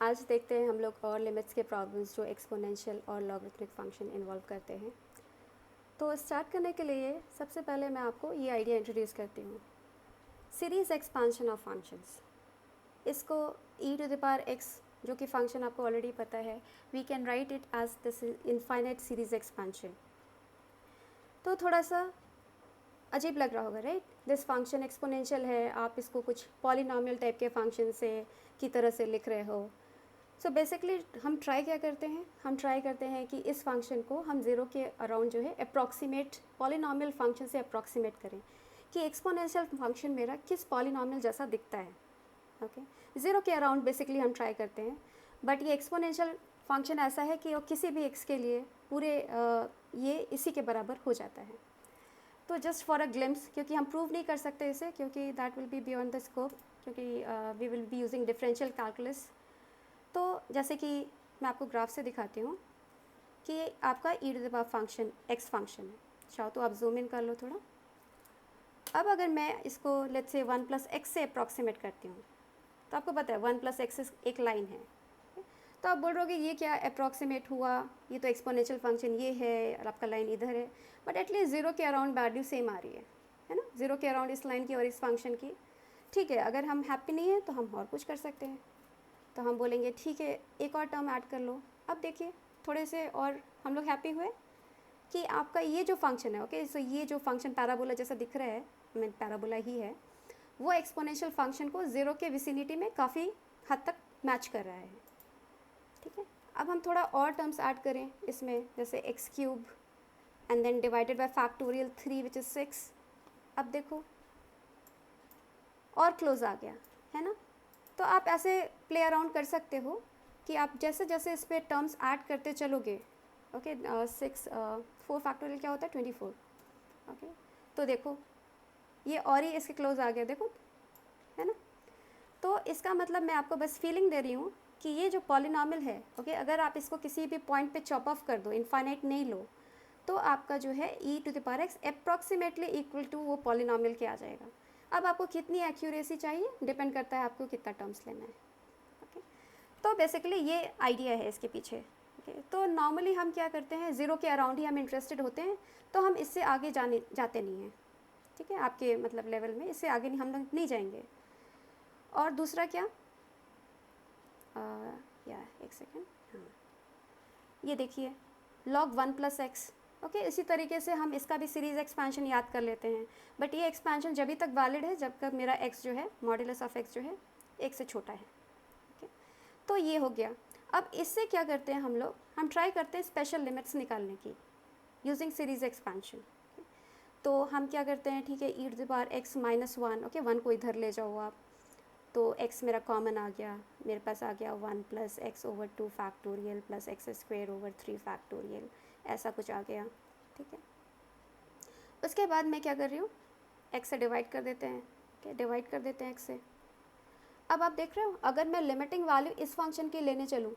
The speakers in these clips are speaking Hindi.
आज देखते हैं हम लोग और लिमिट्स के प्रॉब्लम्स जो एक्सपोनेंशियल और लॉगरिथमिक फंक्शन इन्वॉल्व करते हैं। तो स्टार्ट करने के लिए सबसे पहले मैं आपको ये आइडिया इंट्रोड्यूस करती हूँ, सीरीज़ एक्सपांशन ऑफ फंक्शंस। इसको e to the power x, जो कि फंक्शन आपको ऑलरेडी पता है, we can write it as this infinite series expansion. तो थोड़ा सा अजीब लग रहा होगा, राइट? दिस फंक्शन एक्सपोनेंशियल है, आप इसको कुछ पॉलिनॉमियल टाइप के फंक्शन से की तरह से लिख रहे हो। सो बेसिकली हम ट्राई क्या करते हैं, हम ट्राई करते हैं कि इस फंक्शन को हम ज़ीरो के अराउंड जो है अप्रॉक्सीमेट पॉलिनॉमियल फंक्शन से अप्रॉक्सीमेट करें कि एक्सपोनेंशियल फंक्शन मेरा किस पॉलिनॉमियल जैसा दिखता है। ओके, ज़ीरो के अराउंड बेसिकली हम ट्राई करते हैं, बट ये एक्सपोनेंशियल फंक्शन ऐसा है कि वो किसी भी एक्स के लिए पूरे ये इसी के बराबर हो जाता है। तो जस्ट फॉर अ ग्लिम्स, क्योंकि हम प्रूव नहीं कर सकते इसे, क्योंकि that will be beyond the scope, क्योंकि we will be using differential calculus. तो जैसे कि मैं आपको ग्राफ से दिखाती हूँ कि आपका e to the power function x function है। चाहो तो आप जूम इन कर लो थोड़ा। अब अगर मैं इसको लेट्स से 1 + x से अप्रॉक्सीमेट करती हूँ, तो आपको पता है 1 + x एक लाइन है। तो आप बोल रहे हो ये क्या अप्रॉक्सीमेट हुआ, ये तो एक्सपोनेंशियल फंक्शन ये है और आपका लाइन इधर है, बट एटलीस्ट ज़ीरो के अराउंड वैल्यू सेम आ रही है ना, ज़ीरो के अराउंड इस लाइन की और इस फंक्शन की। ठीक है, अगर हम हैप्पी नहीं है तो हम और कुछ कर सकते हैं। तो हम बोलेंगे ठीक है, एक और टर्म ऐड कर लो। अब देखिए थोड़े से और हम लोग हैप्पी हुए कि आपका ये जो फंक्शन है, ओके, सो ये जो फंक्शन पैराबोला जैसा दिख रहा है, मीन पैराबोला ही है, वो एक्सपोनेंशियल फंक्शन को ज़ीरो के विसिनिटी में काफ़ी हद तक मैच कर रहा है। ठीक है, अब हम थोड़ा और टर्म्स ऐड करें इसमें, जैसे x³ and then divided by factorial 3 which is 6। अब देखो और क्लोज आ गया है ना। तो आप ऐसे प्ले अराउंड कर सकते हो कि आप जैसे जैसे इस पर टर्म्स ऐड करते चलोगे। ओके, 4 फैक्टोरियल क्या होता है 24। ओके, तो देखो ये और ही इसके क्लोज आ गया, देखो, है ना। तो इसका मतलब मैं आपको बस फीलिंग दे रही हूँ कि ये जो पॉलिनॉमियल है, ओके, अगर आप इसको किसी भी पॉइंट पे चॉप ऑफ कर दो, इनफाइनाइट नहीं लो, तो आपका जो है e to the power x approximately equal to वो पॉलिनॉमियल के आ जाएगा। अब आपको कितनी एक्यूरेसी चाहिए डिपेंड करता है आपको कितना टर्म्स लेना है। ओके, तो बेसिकली ये आइडिया है इसके पीछे। ओके, तो नॉर्मली हम क्या करते हैं, ज़ीरो के अराउंड ही हम इंटरेस्टेड होते हैं, तो हम इससे आगे जाते नहीं हैं। ठीक है, आपके मतलब लेवल में इससे आगे हम लोग नहीं जाएंगे। और दूसरा क्या, या एक सेकेंड, हाँ, ये देखिए log 1 + x। ओके, इसी तरीके से हम इसका भी सीरीज़ एक्सपेंशन याद कर लेते हैं, बट ये एक्सपेंशन जब तक वैलिड है जब तक मेरा x जो है, मॉड्यूलस ऑफ x जो है 1 से छोटा है। ओके, तो ये हो गया। अब इससे क्या करते हैं हम लोग, हम ट्राई करते हैं स्पेशल लिमिट्स निकालने की यूजिंग सीरीज़ एक्सपेंशन। तो हम क्या करते हैं, ठीक है, e to the power x - 1, okay, 1 को इधर ले जाओ आप, तो x मेरा कॉमन आ गया, मेरे पास आ गया 1 + x/2 factorial plus x² / 3 factorial, ऐसा कुछ आ गया। ठीक है, उसके बाद मैं क्या कर रही हूँ, x से डिवाइड कर देते हैं। ओके, डिवाइड कर देते हैं x से। अब आप देख रहे हो, अगर मैं लिमिटिंग वैल्यू इस फंक्शन की लेने चलूँ,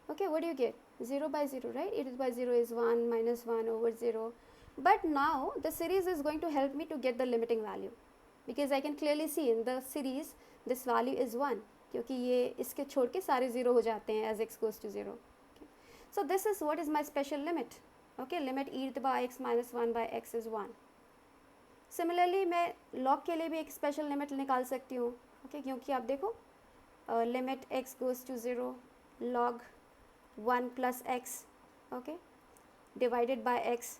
okay, what do you get, 0/0, right? e to the power 0 is 1 - 1/0, but now the series is going to help me to get the limiting value because I can clearly see in the series this value is 1, क्योंकि ये इसके छोड़ के सारे ज़ीरो हो जाते हैं as x goes to 0. Okay. So this is what is my special limit. Okay, limit e to the power x - 1/x is 1. Similarly मैं log के लिए भी एक स्पेशल लिमिट निकाल सकती हूँ। ओके, क्योंकि आप देखो limit x goes to 0 log 1 + x, okay, divided by x।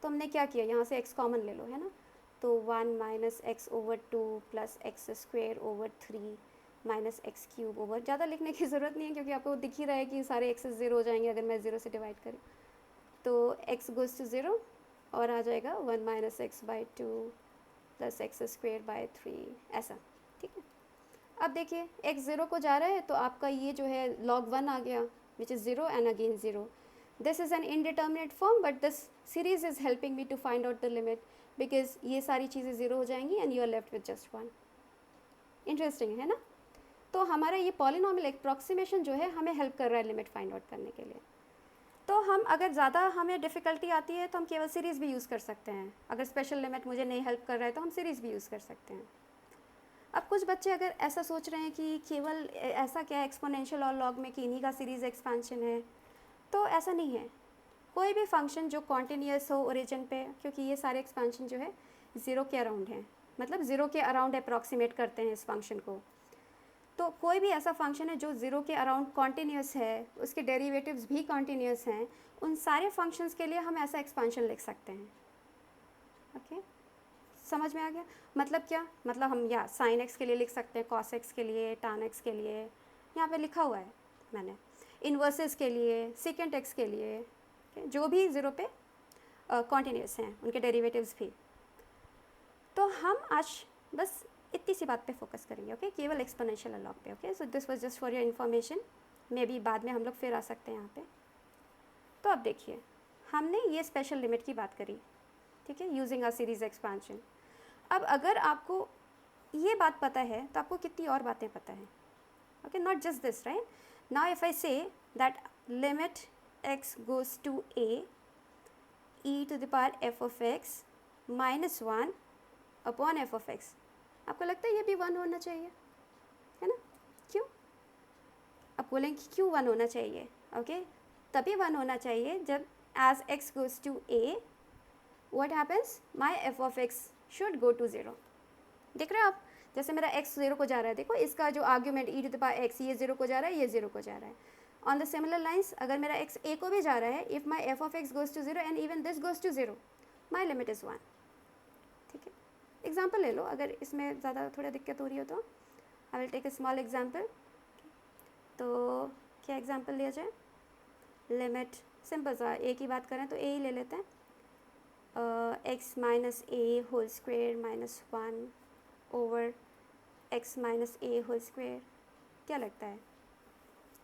तो हमने क्या किया, यहाँ से x कॉमन ले लो, है ना, तो 1 - x/2 + x² / 3 - x³ ज़्यादा लिखने की ज़रूरत नहीं है, क्योंकि आपको दिख ही रहा है कि सारे x 0 हो जाएंगे अगर मैं 0 से डिवाइड करूँ। तो x goes to 0 और आ जाएगा 1 - x/2 + x² / 3, ऐसा। ठीक है, अब देखिए x 0 को जा रहा है, तो आपका ये जो है log 1 आ गया which is 0 and again 0. This is an indeterminate form, but this series is helping me to find out the limit because ये सारी चीज़ें 0 हो जाएंगी and you are left with just 1. Interesting है ना। तो हमारा ये पॉलिनॉमियल अप्रॉक्सीमेशन जो है हमें हेल्प कर रहा है लिमिट फाइंड आउट करने के लिए। तो हम अगर ज़्यादा हमें डिफ़िकल्टी आती है तो हम केवल सीरीज़ भी यूज़ कर सकते हैं। अगर स्पेशल लिमिट मुझे नहीं हेल्प कर रहा है तो हम सीरीज़ भी यूज़ कर सकते हैं। अब कुछ बच्चे अगर ऐसा सोच रहे हैं कि केवल ऐसा क्या है एक्सपोनेंशियल और लॉग में कि इन्हीं का सीरीज़ एक्सपेंशन है, तो ऐसा नहीं है। कोई भी फंक्शन जो कॉन्टिन्यूस हो ओरिजिन पे, क्योंकि ये सारे एक्सपेंशन जो है ज़ीरो के अराउंड हैं, मतलब ज़ीरो के अराउंड अप्रॉक्सीमेट करते हैं इस फंक्शन को। तो कोई भी ऐसा फंक्शन है जो ज़ीरो के अराउंड कॉन्टिन्यूस है, उसके डेरिवेटिव्स भी कॉन्टिन्यूस हैं, उन सारे फंक्शंस के लिए हम ऐसा एक्सपेंशन लिख सकते हैं। ओके, समझ में आ गया? मतलब क्या? मतलब हम या साइन एक्स के लिए लिख सकते हैं, कॉस एक्स के लिए, टान एक्स के लिए, यहाँ पे लिखा हुआ है मैंने, इन्वर्सेस के लिए, सेकेंड एक्स के लिए, जो भी ज़ीरो पे कॉन्टिन्यूस हैं उनके डेरिवेटिव्स भी। तो हम आज बस इतनी सी बात पे फोकस करेंगे, ओके, केवल एक्सपोनेंशियल और लॉग पे। Okay, so this was just for your information, may be बाद में हम लोग फिर आ सकते हैं यहाँ पे। तो अब देखिए, हमने ये स्पेशल लिमिट की बात करी, ठीक है, यूजिंग अ सीरीज एक्सपेंशन। अब अगर आपको ये बात पता है तो आपको कितनी और बातें पता है। Okay, not just this, right? Now if I say that limit x goes to a e to the power f of x minus 1 upon f of x, आपको लगता है ये भी 1 होना चाहिए, है ना? क्यों? आप बोलेंगे कि क्यों 1 होना चाहिए? ओके, तभी 1 होना चाहिए जब as x goes to a what happens, my f of x should go to 0। देख रहे हो आप, जैसे मेरा x 0 को जा रहा है, देखो इसका जो argument e to the power x, ये 0 को जा रहा है, ये 0 को जा रहा है। ऑन द सिमिलर लाइन्स, अगर मेरा x a को भी जा रहा है, if my f of x goes to 0 and even this goes to 0, my limit is 1। ठीक है, एग्जाम्पल ले लो, अगर इसमें ज़्यादा थोड़ा दिक्कत हो रही हो तो I will take a small example. तो क्या एग्जाम्पल लिया जाए? लिमिट सिंपल सा, a की बात करें तो a ही ले लेते हैं, x minus a whole square minus 1 over x minus a whole square. क्या लगता है?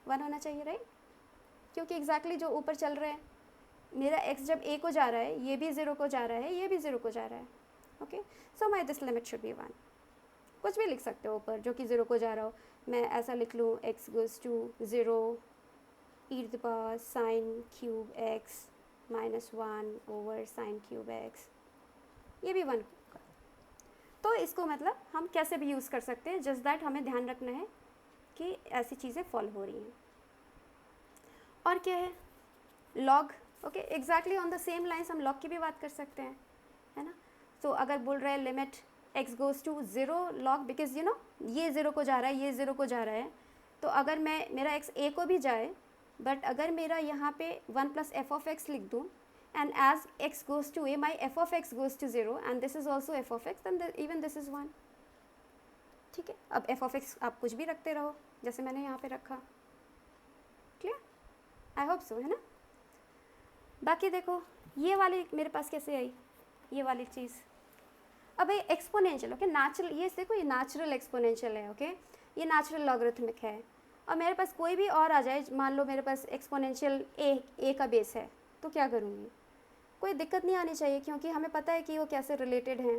1 होना चाहिए, राइट? क्योंकि एग्जैक्टली जो ऊपर चल रहा है, मेरा x जब a को जा रहा है, ये भी 0 को जा रहा है, ये भी 0 को जा रहा है। Okay, so my this limit should be 1। कुछ भी लिख सकते हो ऊपर जो कि 0 को जा रहा हो। मैं ऐसा लिख लूँ, x goes to 0 e to the power sine cube x minus 1 over sine cube x, ये भी 1। तो इसको मतलब हम कैसे भी यूज़ कर सकते हैं, जस्ट दैट हमें ध्यान रखना है कि ऐसी चीज़ें फॉलो हो रही हैं। और क्या है? Log. Okay, exactly on the same lines हम लॉग की भी बात कर सकते हैं, है ना? तो अगर बोल रहे हैं limit x goes to 0 log, because you know ये 0 को जा रहा है, ये 0 को जा रहा है, तो अगर मेरा x a को भी जाए, बट अगर मेरा यहाँ पे 1 प्लस एफ ऑफ एक्स लिख दूँ, and as x goes to a my f of x goes to 0 and this is also f of x, than even this is 1। ठीक है, अब f ऑफ x आप कुछ भी रखते रहो, जैसे मैंने यहाँ पे रखा। क्लियर? आई होप सो, है ना? बाकी देखो ये वाली मेरे पास कैसे आई, ये वाली चीज़। अब ये एक्सपोनेंशियल, ओके, नेचुरल, ये देखो ये नेचुरल एक्सपोनेंशियल है, ओके, ये नेचुरल लॉगरिथमिक है। और मेरे पास कोई भी और आ जाए, मान लो मेरे पास एक्सपोनेंशियल ए का बेस है, तो क्या करूँगी? कोई दिक्कत नहीं आनी चाहिए, क्योंकि हमें पता है कि वो कैसे रिलेटेड हैं।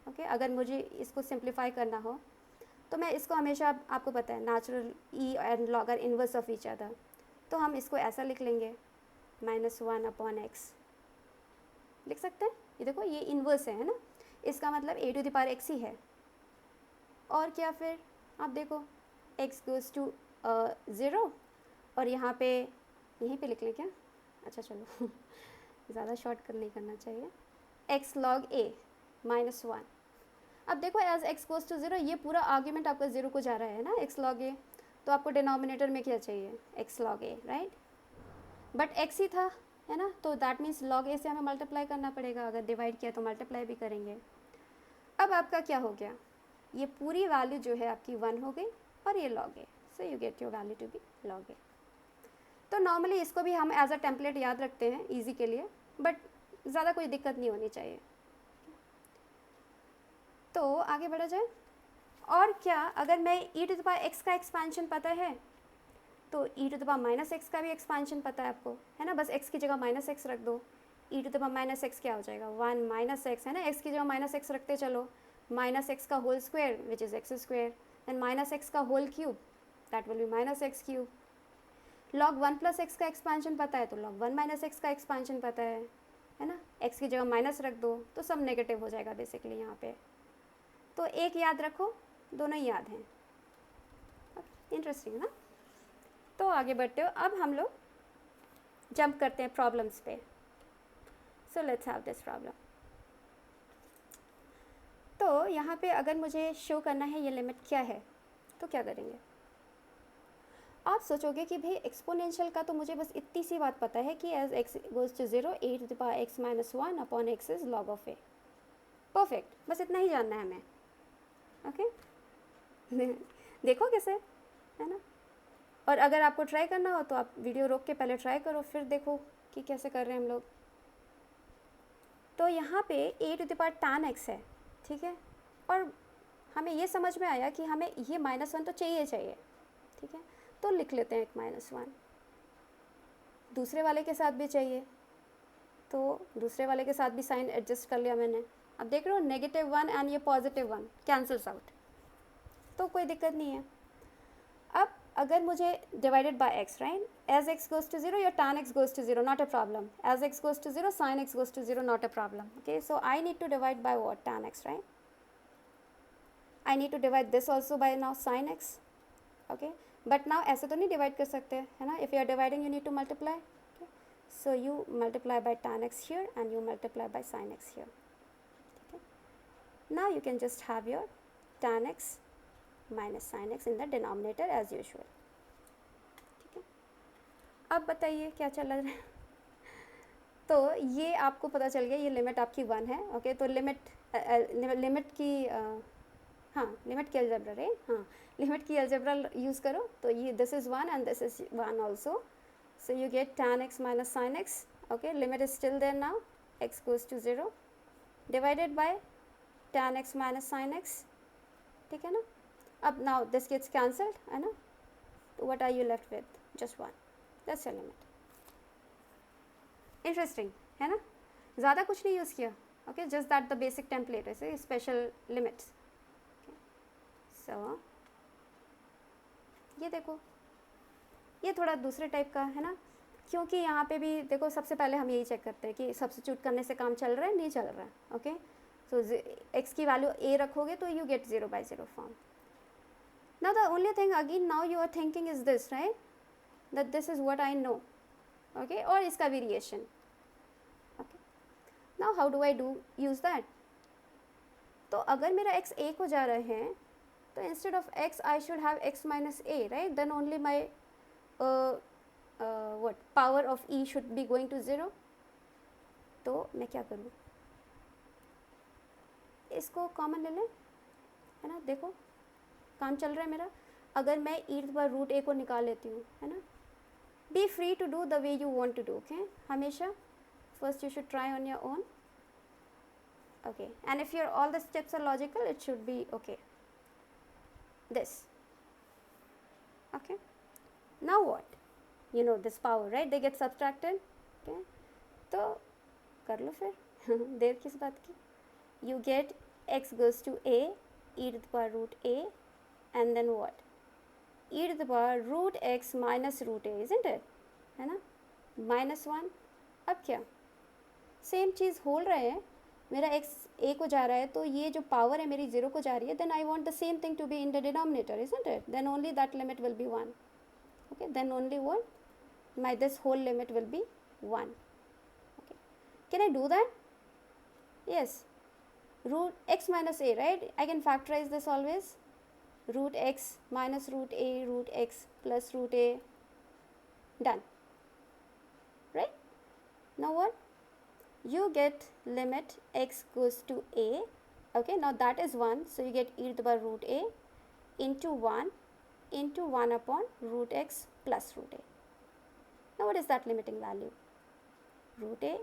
ओके, अगर मुझे इसको सिंप्लीफाई करना हो तो मैं इसको हमेशा, आपको पता है natural E and log are inverse of each other, तो हम इसको ऐसा लिख लेंगे, -1 अपॉन एक्स लिख सकते हैं। ये देखो ये इन्वर्स है ना, इसका मतलब a to the power x ही है। और क्या फिर आप देखो, x गोज़ टू 0, और यहाँ पे यहीं पे लिख लें क्या? अच्छा चलो ज़्यादा शॉर्टकट नहीं करना चाहिए, x log a -1। अब देखो एज x गोज़ टू 0, ये पूरा आर्ग्यूमेंट आपका 0 को जा रहा है ना, x log a, तो आपको डिनोमिनेटर में क्या चाहिए? x log a, right? But x ही था, है ना, तो दैट मीन्स log a से हमें मल्टीप्लाई करना पड़ेगा, अगर डिवाइड किया तो मल्टीप्लाई भी करेंगे। अब आपका क्या हो गया? ये पूरी वैल्यू जो है आपकी 1 हो गई, और ये log a, so you get your value to be log a। तो नॉर्मली इसको भी हम एज अ टेम्पलेट याद रखते हैं इजी के लिए, बट ज़्यादा कोई दिक्कत नहीं होनी चाहिए। तो आगे बढ़ा जाए। और क्या, अगर मैं e to the power x का एक्सपेंशन पता है, तो e to the power -x का भी एक्सपेंशन पता है आपको, है ना, बस x की जगह -x रख दो, e to the power -x क्या हो जाएगा? 1 -x, है ना, x की जगह -x रखते चलो, -x का whole square which is x square, then -x का whole cube, that will be -x cube. log 1 plus x का एक्सपेंशन पता है, तो log 1 - x का एक्सपेंशन पता है ना, x की जगह माइनस रख दो, तो सब नेगेटिव हो जाएगा बेसिकली यहाँ पे। तो एक याद रखो, दोनों ही याद हैं। इंटरेस्टिंग ना। तो आगे बढ़ते हो, अब हम लोग जंप करते हैं प्रॉब्लम्स पे। So let's have this problem. तो यहाँ पे अगर मुझे शो करना है ये लिमिट क्या है, तो क्या करेंगे? आप सोचोगे कि भाई एक्सपोनेंशियल का तो मुझे बस इतनी सी बात पता है कि as x goes to 0 a to the power x minus 1 upon x is log of a. Perfect, बस इतना ही जानना है हमें। ओके देखो कैसे है ना। और अगर आपको ट्राई करना हो तो आप वीडियो रोक के पहले ट्राई करो, फिर देखो कि कैसे कर रहे हैं हम लोग। तो यहाँ पे a to the power tan x है, ठीक है। और हमें ये समझ में आया कि हमें ये -1 तो चाहिए, ठीक है। तो लिख लेते हैं एक -1। दूसरे वाले के साथ भी चाहिए, तो दूसरे वाले के साथ भी साइन एडजस्ट कर लिया मैंने। अब देख रहे हो -1 एंड ये +1 कैंसल्स आउट, तो कोई दिक्कत नहीं है। अब अगर मुझे divided by x, right, as x goes to 0 या tan x goes to 0, not a problem. As x goes to 0 sin x goes to 0, not a problem. Okay, so I need to divide by what? tan x, right. I need to divide this also by now sin x। Okay, but now ऐसे तो नहीं डिवाइड कर सकते, है ना। If you are dividing you need to multiply. So you multiply by tan x here and you multiply by sin x here. Okay. Now you can just have your tan x minus sin x in the denominator as usual. ठीक है, अब बताइए क्या चल रहा है। तो ये आपको पता चल गया, ये लिमिट आपकी 1 है। ओके, तो लिमिट की हाँ, लिमिट की अलजेब्रा, राइट। हाँ, लिमिट की अलजेब्रा यूज़ करो, तो ये this is 1 and this is 1 also. So you get tan x minus sin x. Okay, limit is still there now. X goes to 0 divided by tan x minus sin x. ठीक है ना। अब now this gets cancelled, है ना। So what are you left with? Just 1. That's your limit. Interesting, है ना। ज़्यादा कुछ नहीं यूज़ किया। Okay, just that the basic template is special limits. Okay. So ये देखो, ये थोड़ा दूसरे टाइप का है ना, क्योंकि यहाँ पे भी देखो सबसे पहले हम यही चेक करते हैं कि सब्स्टिट्यूट करने से काम चल रहा है नहीं चल रहा है। ओके, सो x की वैल्यू a रखोगे तो you get 0/0 form. Now the only thing again now you are thinking is this, right, that this is what I know. Okay, और इसका variation. Okay, now how do I do use that? तो अगर मेरा x a को जा रहे हैं तो instead of x I should have x minus a, right, then only my what power of e should be going to 0. तो मैं क्या करूँ, इसको कॉमन ले लें, है ना। देखो काम चल रहा है मेरा। अगर मैं e√a को निकाल लेती हूँ, है ना। Be free to do the way you want to do. Okay, हमेशा first you should try on your own. Okay, and if your all the steps are logical it should be okay this. Okay, now what, you know this power, right, they get subtracted. Okay, तो कर लो फिर देर किस बात की। you get x goes to a e to the power root a and then what, e to the power root x minus root a, isn't it, है ना, -1। अब क्या सेम चीज़ बोल रहे हैं, मेरा x a को जा रहा है तो ये जो पावर है मेरी 0 को जा रही है, then I want the same thing to be in the denominator, isn't it, then only that limit will be 1. Okay, then only what, my this whole limit will be 1. Okay, can I do that? Yes, root x minus a, right, I can factorize this always, root x minus root a root x plus root a, done, right. Now what, you get limit x goes to a. Okay, now that is 1, so you get e to the power root a into 1 upon root x plus root a. Now what is that limiting value, root a.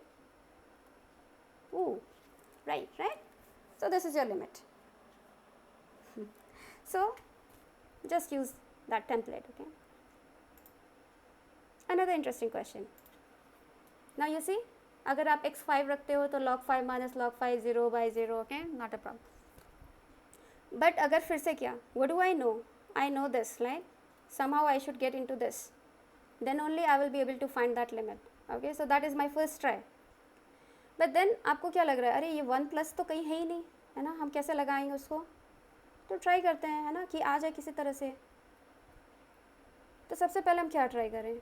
Ooh, right. So this is your limit. So just use that template. Okay, another interesting question. Now you see, अगर आप x 5 रखते हो तो log 5 minus log 5 0/0. Okay, not a problem. But अगर फिर से क्या, what do I know? I know this, right? Somehow I should get into this. Then only I will be able to find that limit. Okay, so that is my first try. But then आपको क्या लग रहा है, अरे ये 1 प्लस तो कहीं है ही नहीं, है ना, हम कैसे लगाएंगे उसको? तो ट्राई करते हैं, है ना, कि आ जाए किसी तरह से। तो सबसे पहले हम क्या ट्राई करें?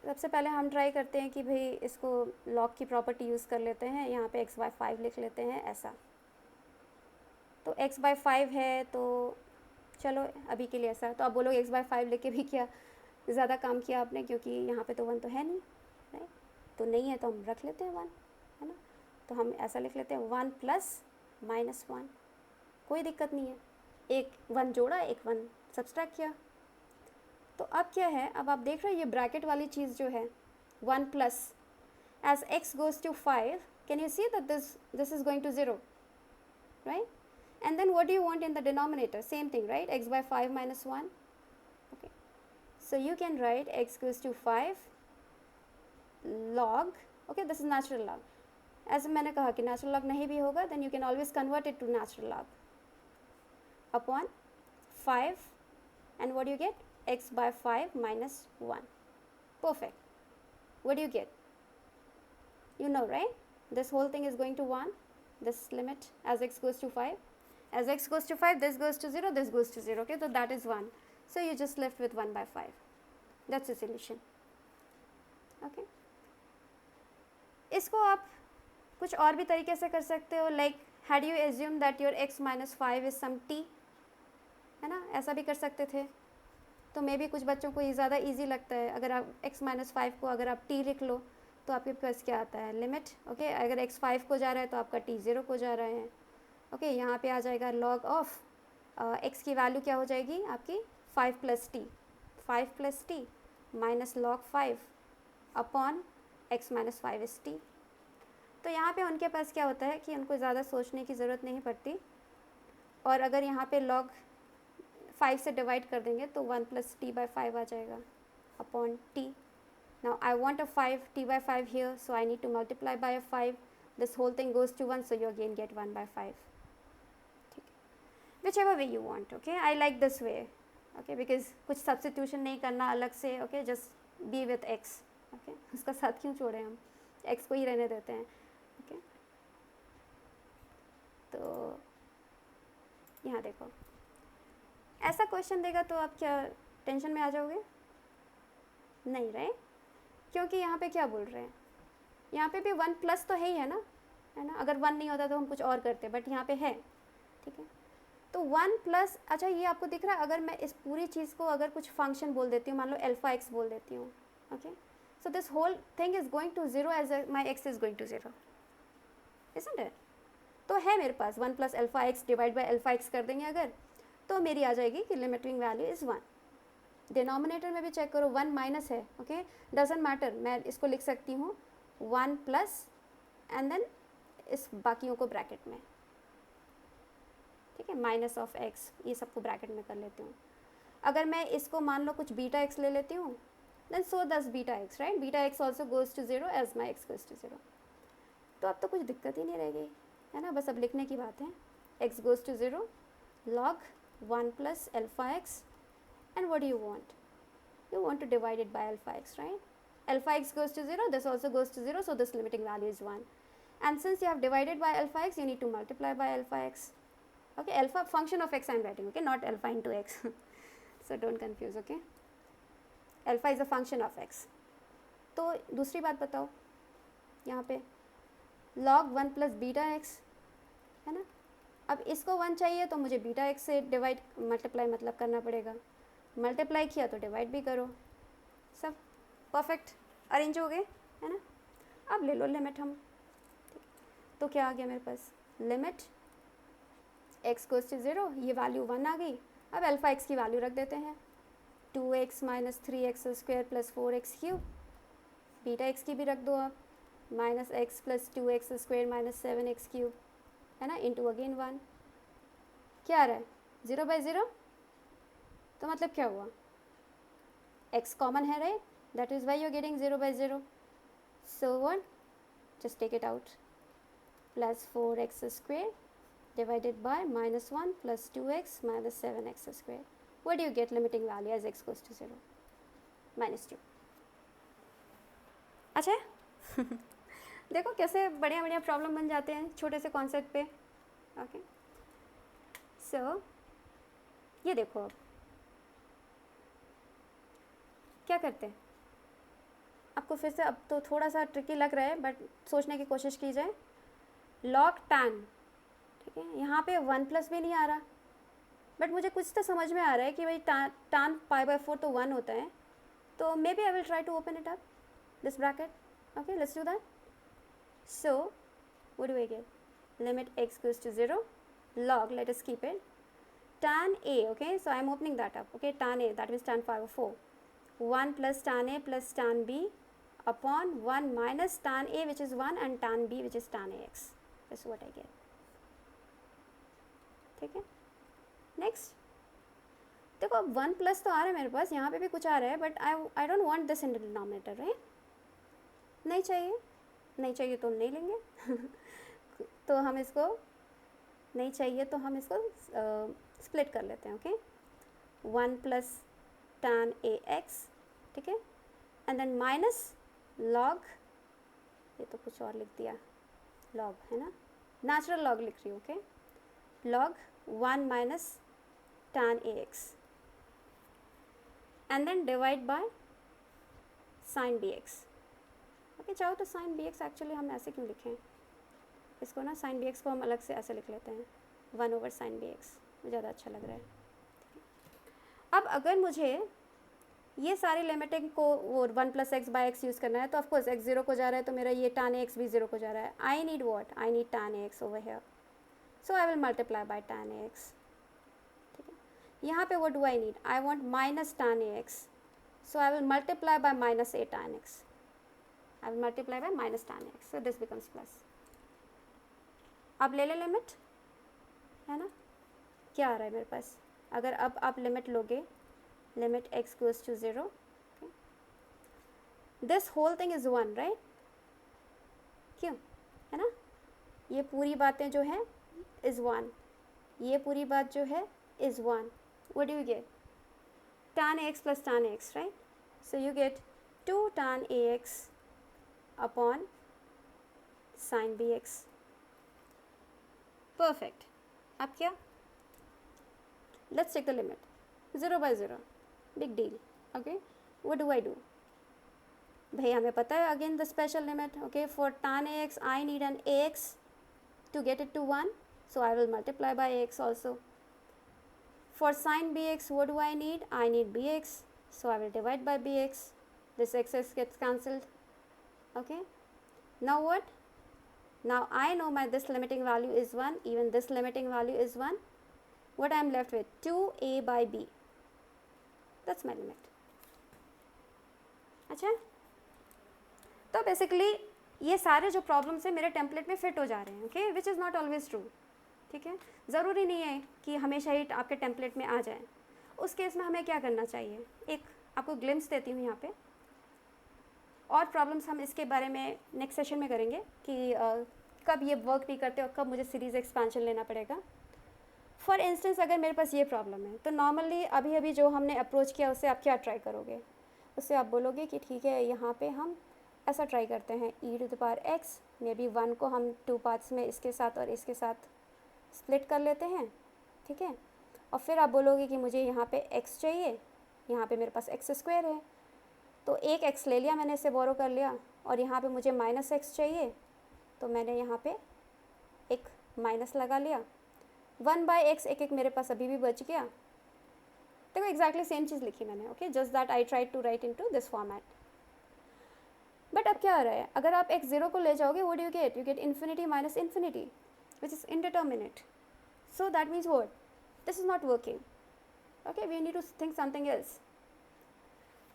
सबसे पहले हम ट्राई करते हैं कि भाई इसको लॉग की प्रॉपर्टी यूज़ कर लेते हैं, यहाँ पे x/5 लिख लेते हैं ऐसा। तो x/5 है तो चलो अभी के लिए ऐसा। तो आप बोलोगे x/5 लेके भी क्या ज़्यादा काम किया आपने, क्योंकि यहाँ पे तो 1 तो है नहीं, राइट? तो नहीं है तो हम रख लेते हैं 1, है ना। तो हम ऐसा लिख लेते हैं 1 प्लस -1, कोई दिक्कत नहीं है। एक 1 जोड़ा, एक 1 सब्सट्रैक्ट किया। तो अब क्या है, अब आप देख रहे हो ये ब्रैकेट वाली चीज़ जो है 1 plus as x goes to 5, can you see that this is going to 0, right? And then what do you want in the denominator? Same thing, right? x/5 minus 1. Okay, so you can write x goes to 5 log, okay, this is natural log. ऐसे मैंने कहा कि natural log नहीं भी होगा, then you can always convert it to natural log upon 5, and what do you get? x/5 minus 1. Perfect. What do you get? You know, right? This whole thing is going to 1, this limit as x goes to 5. As x goes to 5, this goes to 0, this goes to 0, okay? So that is 1. So you just left with 1/5. That's the solution. Okay? इसको आप कुछ और भी तरीके से कर सकते हो, like had you assumed that your x minus 5 is some t, है ना, ऐसा भी कर सकते थे। तो मे भी कुछ बच्चों को ये ज़्यादा इजी लगता है, अगर आप x minus 5 को अगर आप t लिख लो तो आपके पास क्या आता है, लिमिट, ओके। अगर x 5 को जा रहा है तो आपका t 0 को जा रहा है, ओके। यहाँ पे आ जाएगा log ऑफ x की वैल्यू क्या हो जाएगी आपकी 5 plus T, 5 plus T minus log 5 upon x minus 5 इस t। तो यहाँ पे उनके पास क्या होता है कि उनको ज़्यादा सोचने की ज़रूरत नहीं पड़ती, और अगर यहाँ पे log 5 से डिवाइड कर देंगे तो 1 प्लस t/5 आ जाएगा upon t। Now I want a 5 t/5 here, so I need to multiply by a 5. This whole thing goes to 1, so you again get 1/5. Whichever way you want, okay? I like this way, okay? Because कुछ substitution नहीं करना अलग से, okay? Just be with x, okay? उसका साथ क्यों छोड़े हम, x को ही रहने देते हैं, okay? तो यहाँ देखो, ऐसा क्वेश्चन देगा तो आप क्या टेंशन में आ जाओगे? नहीं, राइट? क्योंकि यहाँ पे क्या बोल रहे हैं, यहाँ पे भी 1 प्लस तो है ही, है ना। अगर 1 नहीं होता तो हम कुछ और करते, बट यहाँ पे है, ठीक है। तो 1 प्लस, अच्छा ये आपको दिख रहा है, अगर मैं इस पूरी चीज़ को अगर कुछ फंक्शन बोल देती हूँ, मान लो अल्फा एक्स बोल देती हूँ, okay. So this whole thing is going to 0 as my x is going to 0, isn't it? तो है मेरे पास 1 plus alpha x divide by alpha x कर देंगे अगर, तो मेरी आ जाएगी कि लिमिटिंग वैल्यू इज़ 1। डिनोमिनेटर में भी चेक करो, 1 माइनस है, ओके, डजेंट मैटर, मैं इसको लिख सकती हूँ 1 प्लस एंड देन इस बाकियों को ब्रैकेट में, ठीक है, माइनस ऑफ एक्स, ये सबको ब्रैकेट में कर लेती हूँ। अगर मैं इसको मान लो कुछ बीटा एक्स ले लेती हूँ, then so this beta x, right? Beta x also goes to 0 as my x goes to 0। तो अब तो कुछ दिक्कत ही नहीं रह गई, है ना, बस अब लिखने की बात है। X goes to 0 log 1 plus alpha x, and what do you want? You want to divide it by alpha x, right? Alpha x goes to 0, this also goes to 0, so this limiting value is 1. And since you have divided by alpha x, you need to multiply by alpha x. Okay, alpha function of x I am writing, okay, not alpha into x. So don't confuse, okay? Alpha is a function of x. तो दूसरी बात बताओ, यहाँ पे log 1 plus beta x, है ना। अब इसको 1 चाहिए तो मुझे बीटा एक्स से डिवाइड मल्टीप्लाई मतलब करना पड़ेगा, मल्टीप्लाई किया तो डिवाइड भी करो, सब परफेक्ट अरेंज हो गए, है ना। अब ले लो लिमिट हम, तो क्या आ गया मेरे पास, लिमिट एक्स गोज टू 0, ये वैल्यू 1 आ गई। अब अल्फा एक्स की वैल्यू रख देते हैं, 2x minus 3x square plus 4x cube, beta x की भी रख दो आप, minus x plus 2x square minus 7x cube, है ना, इंटू अगेन 1। क्या आ रहा है, 0/0, तो मतलब क्या हुआ, x कॉमन है, right? That is why you are getting 0/0। So what, just take it out, plus 4x square divided by minus 1 plus 2x minus 7x square. What do you get limiting value as x goes to 0, -2। अच्छा देखो कैसे बढ़िया बढ़िया प्रॉब्लम बन जाते हैं छोटे से कॉन्सेप्ट पे, ओके। सो ये देखो अब क्या करते हैं, आपको फिर से अब तो थोड़ा सा ट्रिकी लग रहा है बट सोचने की कोशिश की जाए। लॉग टैन, ठीक है, यहाँ पे 1 प्लस भी नहीं आ रहा बट मुझे कुछ तो समझ में आ रहा है कि भाई टैन π/4 तो 1 होता है, तो maybe I will try to open it up this bracket. Okay, let's do that. So what do I get, limit x goes to 0 log, let us keep it, tan a, okay, so I am opening that up, okay, tan a, that means tan 5/4, 1 plus tan a plus tan b upon 1 minus tan a which is 1 and tan b which is tan ax, this is what I get, ठीक है। नेक्स्ट देखो अब 1 प्लस तो आ रहा है मेरे पास, यहाँ पे भी कुछ आ रहा है but I don't want this in the denominator, right, नहीं चाहिए, नहीं चाहिए तो नहीं लेंगे तो हम इसको नहीं चाहिए तो हम इसको स्प्लिट कर लेते हैं, ओके, 1 प्लस tan ax, ठीक है, एंड देन माइनस लॉग, ये तो कुछ और लिख दिया, लॉग है ना, नेचुरल लॉग लिख रही हूँ, okay, log 1 minus tan ax and then divide by sin bx, okay, चाहो तो sin bx एक्चुअली हम ऐसे क्यों लिखें इसको ना, sin bx को हम अलग से ऐसे लिख लेते हैं 1/sin bx, ज़्यादा अच्छा लग रहा है। अब अगर मुझे ये सारी लिमिटिंग को वो 1 plus x by x use करना है तो ऑफकोर्स x 0 को जा रहा है तो मेरा ये tan ax भी 0 को जा रहा है, I need what, I need tan ax over here, so I will multiply by tan ax, ठीक है। यहाँ पे what do I need, I want minus tan ax, so I will multiply by minus a tan x, I will multiply by minus tan x, so this becomes plus। अब ले ले लिमिट, है ना, क्या आ रहा है मेरे पास, अगर अब आप लिमिट लोगे, limit x goes to 0, this whole thing is 1, right, क्यों, है ना, ये पूरी बातें जो हैं is 1, ये पूरी बात जो है is 1, what do you get, tan ax plus tan ax, right, so you get 2 tan ax upon sin bx, perfect। अब क्या, let's take the limit 0/0, big deal, okay, what do I do, भाई हमें पता है again the special limit, okay, for tan ax I need an ax to get it to 1, so I will multiply by x also. For sin bx what do I need, I need bx, so I will divide by bx, this x gets cancelled, okay, now what, now I know my this limiting value is 1, even this limiting value is 1, what I am left with, 2a by b, that's my limit। अच्छा, तो बेसिकली ये सारे जो प्रॉब्लम्स हैं मेरे टेम्पलेट में फिट हो जा रहे हैं, okay, which is not always true, ठीक है, ज़रूरी नहीं है कि हमेशा ही आपके टेम्पलेट में आ जाए, उस केस में हमें क्या करना चाहिए, एक आपको ग्लिम्स देती हूँ यहाँ पे, और प्रॉब्लम्स हम इसके बारे में नेक्स्ट सेशन में करेंगे कि कब ये वर्क नहीं करते और कब मुझे सीरीज़ एक्सपेंशन लेना पड़ेगा। फॉर इंस्टेंस अगर मेरे पास ये प्रॉब्लम है तो नॉर्मली अभी अभी जो हमने अप्रोच किया उससे आप क्या ट्राई करोगे, उससे आप बोलोगे कि ठीक है यहाँ पे हम ऐसा ट्राई करते हैं, e⁻x मे बी 1 को हम 2 पार्ट्स में इसके साथ और इसके साथ स्प्लिट कर लेते हैं, ठीक है, और फिर आप बोलोगे कि मुझे यहाँ पे x चाहिए, यहाँ पे मेरे पास x² है, तो एक x ले लिया मैंने, इसे बोरो कर लिया, और यहाँ पे मुझे -x चाहिए तो मैंने यहाँ पे एक माइनस लगा लिया, 1/x एक मेरे पास अभी भी बच गया, देखो एग्जैक्टली सेम चीज़ लिखी मैंने, okay, just that I try to write into this format. But अब क्या आ रहा है, अगर आप x 0 को ले जाओगे what do you get infinity minus infinity which is indeterminate, so that means what, this is not working, okay, we need to think something else.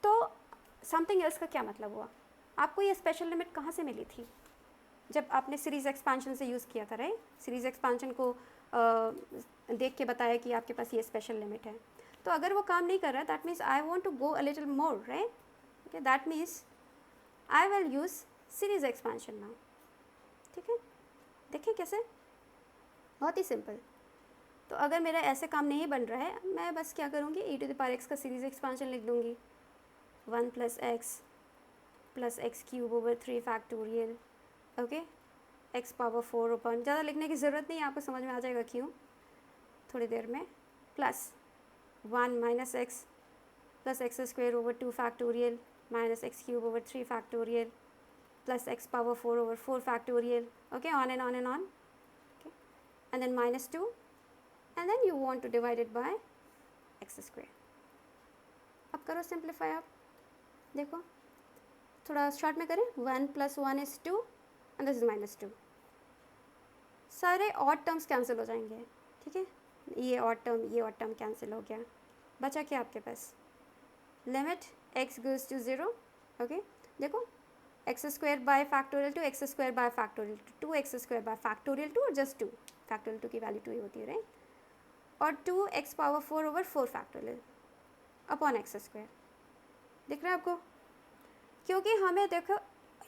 तो समथिंग एल्स का क्या मतलब हुआ, आपको ये स्पेशल लिमिट कहाँ से मिली थी, जब आपने सीरीज़ एक्सपेंशन से यूज़ किया था, राइट, सीरीज़ एक्सपेंशन को देख के बताया कि आपके पास ये स्पेशल लिमिट है, तो अगर वो काम नहीं कर रहा that means I want to go a little more, right, okay, that means I will use series expansion now, ठीक है, देखिए कैसे, बहुत ही सिंपल। तो अगर मेरा ऐसे काम नहीं बन रहा है, मैं बस क्या करूँगी, e⁻x का सीरीज़ एक्सपेंशन लिख दूँगी, 1 + x³ over 3 factorial, okay, x⁻4 ऊपर, ज़्यादा लिखने की ज़रूरत नहीं है, आपको समझ में आ जाएगा क्यों, थोड़ी देर में plus 1 minus x plus x square over 2 factorial minus x cube over 3 factorial plus x power 4 over 4 factorial, okay, on and on and on, okay, and then minus 2, and then you want to divide it by x square. अब करो सिंप्लीफाई, आप देखो थोड़ा शॉर्ट में करें, 1 + 1 is 2 and this is minus 2. सारे ऑड टर्म्स कैंसिल हो जाएंगे, ठीक है, ये ऑड टर्म कैंसिल हो गया, बचा क्या आपके पास, limit x goes to 0, okay, देखो x square by factorial 2 x square by factorial 2 x square by factorial 2 और जस्ट 2, फैक्टोरियल 2 की वैल्यू 2 ही होती है, राइट, और 2 x power 4 over 4 factorial upon x square, दिख रहा है आपको, क्योंकि हमें देखो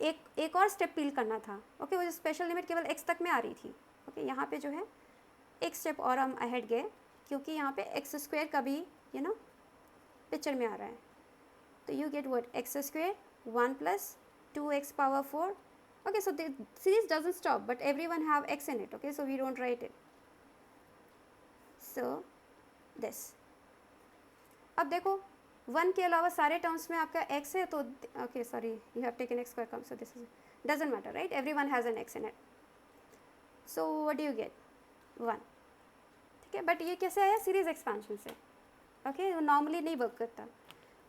एक और स्टेप पील करना था, ओके, वो जो स्पेशल लिमिट केवल एक्स तक में आ रही थी, ओके, यहाँ पे जो है एक स्टेप और हम अहेड गए, क्योंकि यहाँ पे एक्स स्क्वायर का भी पिक्चर में आ रहा है, तो you get what, x square 1 + 2x power 4, okay, so the series doesn't stop but everyone have x in it, okay, so we don't write it, so this. अब देखो 1 के अलावा सारे टर्म्स में आपका x है, तो okay, sorry, you have taken x square come, so this is doesn't matter, right, everyone has an x in it, so what do you get, 1, ठीक है, बट ये कैसे आया, सीरीज एक्सपेंशन से, ओके, नॉर्मली नहीं वर्क करता,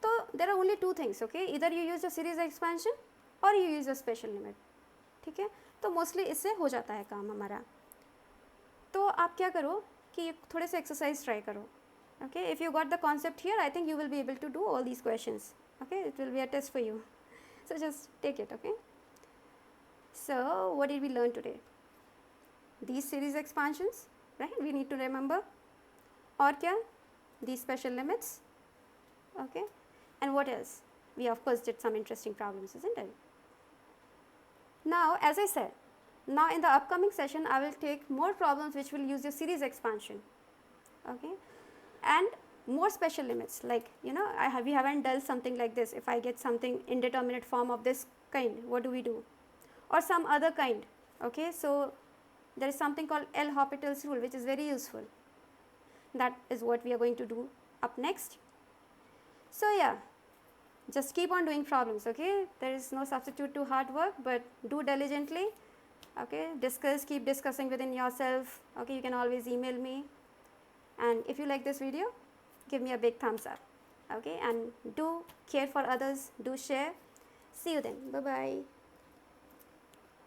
तो there are only 2 things, okay, इधर you use the series expansion और you use a special limit, ठीक है, तो मोस्टली इससे हो जाता है काम हमारा, तो आप क्या करो कि थोड़े से एक्सरसाइज ट्राई करो, okay, if you got the concept here I think you will be able to do all these questions, okay, it will be a test for you, so just take it, okay, so what did we learn today, these series expansions, right, we need to remember, और क्या, these special limits, okay, and what else, we of course did some interesting problems, isn't it? Now, as I said, now in the upcoming session I will take more problems which will use your series expansion, okay, and more special limits, like we haven't done something like this, if I get something indeterminate form of this kind, what do we do, or some other kind, okay, so there is something called L'Hopital's rule which is very useful, that is what we are going to do up next, so yeah, just keep on doing problems, okay, there is no substitute to hard work, but do diligently, okay, keep discussing within yourself, okay, you can always email me, and if you like this video give me a big thumbs up, okay, and do care for others, do share, see you then, bye bye.